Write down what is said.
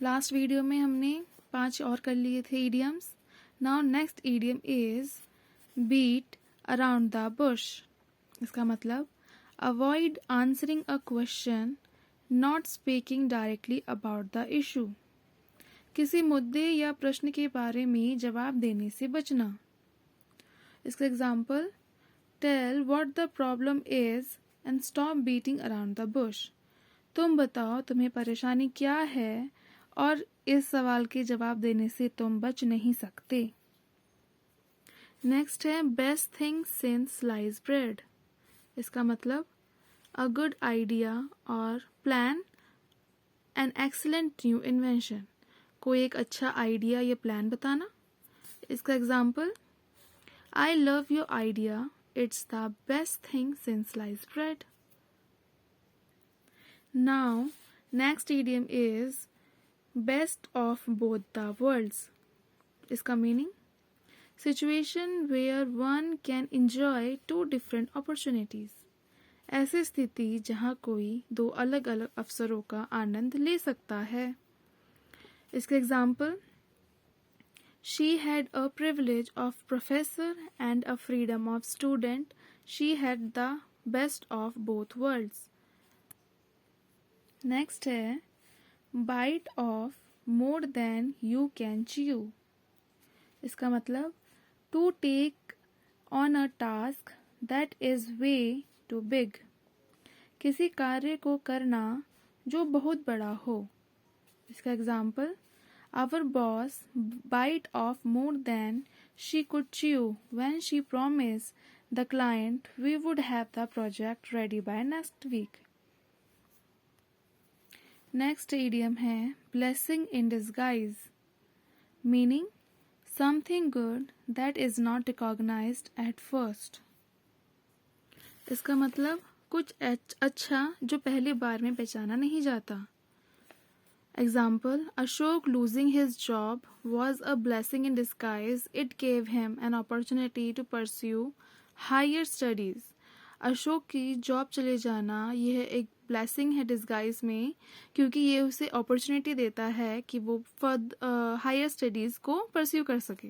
Last video में हमने 5 और कर लिए थे idioms. Now next idiom is beat around the bush. इसका मतलब avoid answering a question, not speaking directly about the issue. किसी मुद्दे या प्रश्न के बारे में जवाब देने से बचना. इसका example, tell what the problem is and stop beating around the bush. तुम बताओ तुम्हें परेशानी क्या है और इस सवाल के जवाब देने से तुम बच नहीं सकते. नेक्स्ट है best thing since slice bread. इसका मतलब अ गुड आइडिया और plan an excellent new invention. कोई एक अच्छा आइडिया या प्लान बताना. इसका example, I love your idea, it's the best thing since slice bread. Now next idiom is best of both the worlds. इसका meaning, situation where one can enjoy two different opportunities. ऐसी स्थिति जहाँ कोई 2 अलग अलग अवसरों का आनंद ले सकता है. इसका example, she had a privilege of professor and a freedom of student. She had the best of both worlds. Next है bite off more than you can chew. इसका मतलब to take on a task that is way too big. किसी कार्य को करना जो बहुत बड़ा हो. इसका example, our boss bite off more than she could chew when she promise the client we would have the project ready by next week. Next idiom है blessing in disguise. Meaning, something good that is not recognised at first. इसका मतलब कुछ अच्छा जो पहली बार में पहचाना नहीं जाता. Example, Ashok losing his job was a blessing in disguise. It gave him an opportunity to pursue higher studies. Ashok की जॉब चले जाना यह एक ब्लेसिंग है डिस्गाइज में, क्योंकि ये उसे अपॉर्चुनिटी देता है कि वो हायर स्टडीज़ को परस्यू कर सके.